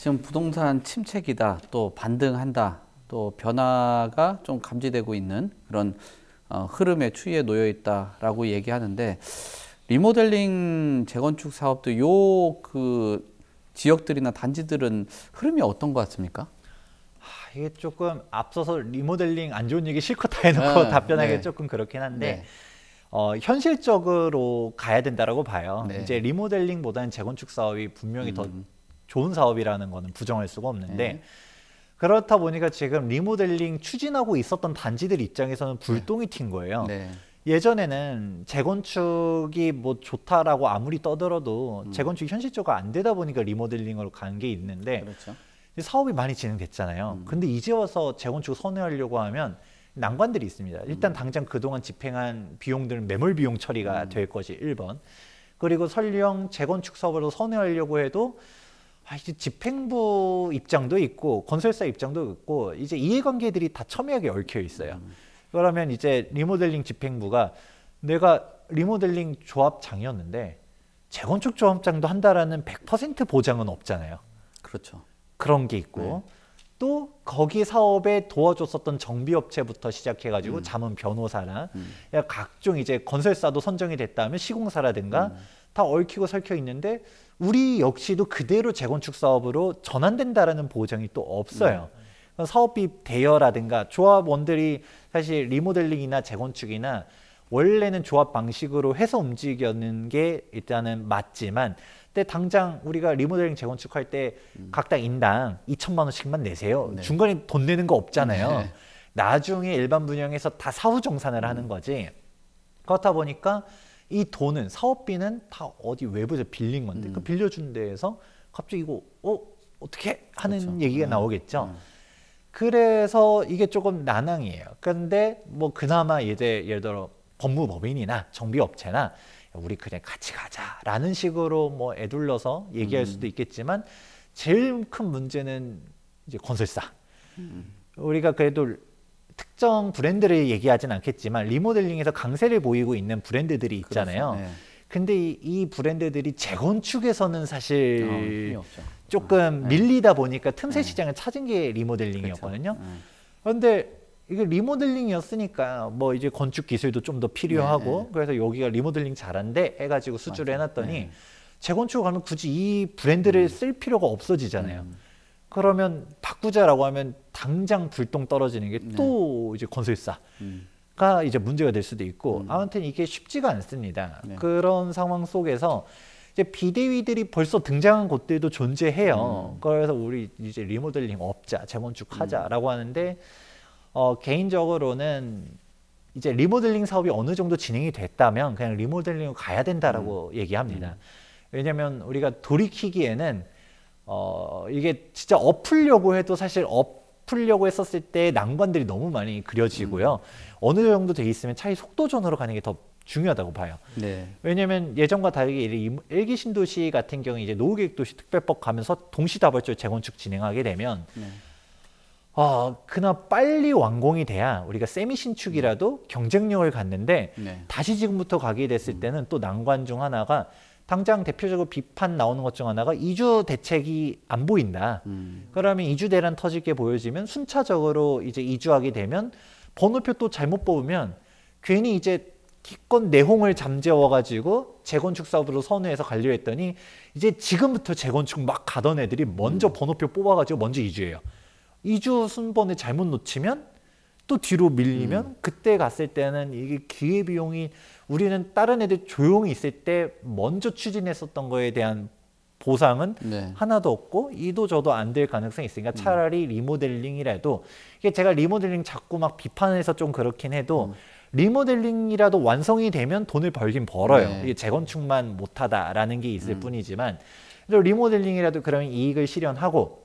지금 부동산 침체기다, 또 반등한다, 또 변화가 좀 감지되고 있는 그런 흐름의 추이에 놓여 있다라고 얘기하는데, 리모델링 재건축 사업도 요 그 지역들이나 단지들은 흐름이 어떤 것 같습니까? 이게 조금 앞서서 리모델링 안 좋은 얘기 실컷 다 해놓고 답변하기 조금 그렇긴 한데, 현실적으로 가야 된다라고 봐요. 이제 리모델링보다는 재건축 사업이 분명히 더 좋은 사업이라는 거는 부정할 수가 없는데, 그렇다 보니까 지금 리모델링 추진하고 있었던 단지들 입장에서는 불똥이 튄 거예요. 예전에는 재건축이 뭐 좋다라고 아무리 떠들어도 재건축이 현실적으로 안 되다 보니까 리모델링으로 가는 게 있는데, 사업이 많이 진행됐잖아요. 근데 이제 와서 재건축 선회하려고 하면 난관들이 있습니다. 일단 당장 그동안 집행한 비용들은 매몰 비용 처리가 될 것이 1번. 그리고 설령 재건축 사업으로 선회하려고 해도 이제 집행부 입장도 있고 건설사 입장도 있고 이제 이해관계들이 다 첨예하게 얽혀 있어요. 그러면 이제 리모델링 집행부가 내가 리모델링 조합장이었는데 재건축 조합장도 한다라는 100% 보장은 없잖아요. 그렇죠. 그런 게 있고 또 거기 사업에 도와줬었던 정비업체부터 시작해가지고 자문 변호사나 각종 이제 건설사도 선정이 됐다면 시공사라든가 다 얽히고 설켜 있는데 우리 역시도 그대로 재건축 사업으로 전환된다라는 보장이 또 없어요. 사업비 대여라든가 조합원들이 사실 리모델링이나 재건축이나 원래는 조합 방식으로 해서 움직이는 게 일단은 맞지만, 근데 당장 우리가 리모델링 재건축할 때 각당 인당 2천만 원씩만 내세요. 중간에 돈 내는 거 없잖아요. 나중에 일반 분양에서 다 사후정산을 하는 거지. 그렇다 보니까 이 돈은 사업비는 다 어디 외부에서 빌린 건데 그 빌려준 데에서 갑자기 이거 어떻게 하는 얘기가 나오겠죠. 그래서 이게 조금 난항이에요. 근데 뭐 그나마 이제 예를 들어 법무법인이나 정비업체나 우리 그냥 같이 가자라는 식으로 뭐 애둘러서 얘기할 수도 있겠지만, 제일 큰 문제는 이제 건설사. 우리가 그래도 특정 브랜드를 얘기하진 않겠지만 리모델링에서 강세를 보이고 있는 브랜드들이 있잖아요. 근데 이 브랜드들이 재건축에서는 사실 조금 밀리다 보니까 틈새 시장을 찾은 게 리모델링이었거든요. 그런데 이게 리모델링이었으니까 뭐 이제 건축 기술도 좀 더 필요하고 그래서 여기가 리모델링 잘한대 해가지고 수주를 해놨더니 재건축 가면 굳이 이 브랜드를 쓸 필요가 없어지잖아요. 그러면 바꾸자라고 하면 당장 불똥 떨어지는 게 또 이제 건설사가 이제 문제가 될 수도 있고, 아무튼 이게 쉽지가 않습니다. 그런 상황 속에서 이제 비대위들이 벌써 등장한 곳들도 존재해요. 그래서 우리 이제 리모델링 업자, 재건축 하자라고 하는데, 개인적으로는 이제 리모델링 사업이 어느 정도 진행이 됐다면 그냥 리모델링으로 가야 된다라고 얘기합니다. 왜냐면 우리가 돌이키기에는 이게 진짜 엎으려고 해도 사실 엎으려고 했었을 때 난관들이 너무 많이 그려지고요. 어느 정도 돼 있으면 차라리 속도전으로 가는 게 더 중요하다고 봐요. 왜냐면 예전과 다르게 일기 신도시 같은 경우 이제 노후계획도시 특별법 가면서 동시다발적 재건축 진행하게 되면 그나마 빨리 완공이 돼야 우리가 세미 신축이라도 경쟁력을 갖는데, 다시 지금부터 가게 됐을 때는 또 난관 중 하나가, 당장 대표적으로 비판 나오는 것 중 하나가 이주 대책이 안 보인다. 그러면 이주 대란 터질 게 보여지면 순차적으로 이제 이주하게 되면 번호표 또 잘못 뽑으면 괜히 이제 기껏 내홍을 잠재워 가지고 재건축 사업으로 선회해서 가려 했더니 이제 지금부터 재건축 막 가던 애들이 먼저 번호표 뽑아 가지고 먼저 이주해요. 이주 순번을 잘못 놓치면 또 뒤로 밀리면 그때 갔을 때는 이게 기회비용이, 우리는 다른 애들 조용히 있을 때 먼저 추진했었던 거에 대한 보상은 하나도 없고 이도 저도 안 될 가능성이 있으니까 차라리 리모델링이라도, 이게 제가 리모델링 자꾸 막 비판해서 좀 그렇긴 해도 리모델링이라도 완성이 되면 돈을 벌긴 벌어요. 이게 재건축만 못하다라는 게 있을 뿐이지만, 리모델링이라도 그러면 이익을 실현하고,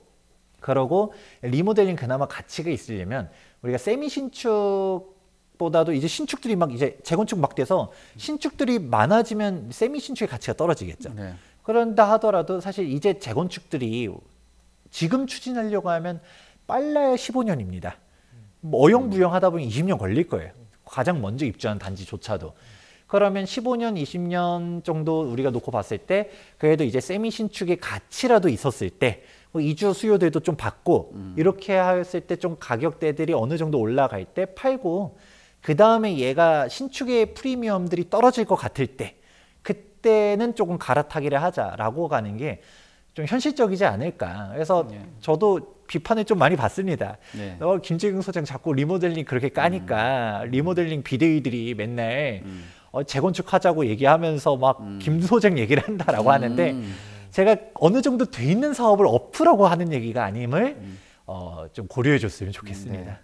그러고 리모델링 그나마 가치가 있으려면 우리가 세미 신축보다도 이제 신축들이 막 이제 재건축 막 돼서 신축들이 많아지면 세미 신축의 가치가 떨어지겠죠. 그런다 하더라도 사실 이제 재건축들이 지금 추진하려고 하면 빨라야 15년입니다. 뭐 어영부영 하다 보면 20년 걸릴 거예요. 가장 먼저 입주한 단지조차도. 그러면 15년, 20년 정도 우리가 놓고 봤을 때 그래도 이제 세미 신축의 가치라도 있었을 때 뭐 이주 수요들도 좀 받고 이렇게 했을 때 좀 가격대들이 어느 정도 올라갈 때 팔고 그 다음에 얘가 신축의 프리미엄들이 떨어질 것 같을 때 그때는 조금 갈아타기를 하자라고 가는 게 좀 현실적이지 않을까. 그래서 저도 비판을 좀 많이 받습니다. 네. 김재경 소장 자꾸 리모델링 그렇게 까니까 리모델링 비대위들이 맨날 재건축하자고 얘기하면서 막 김 소장 얘기를 한다라고 하는데 제가 어느 정도 돼 있는 사업을 엎으라고 하는 얘기가 아님을 좀 고려해 줬으면 좋겠습니다. 네.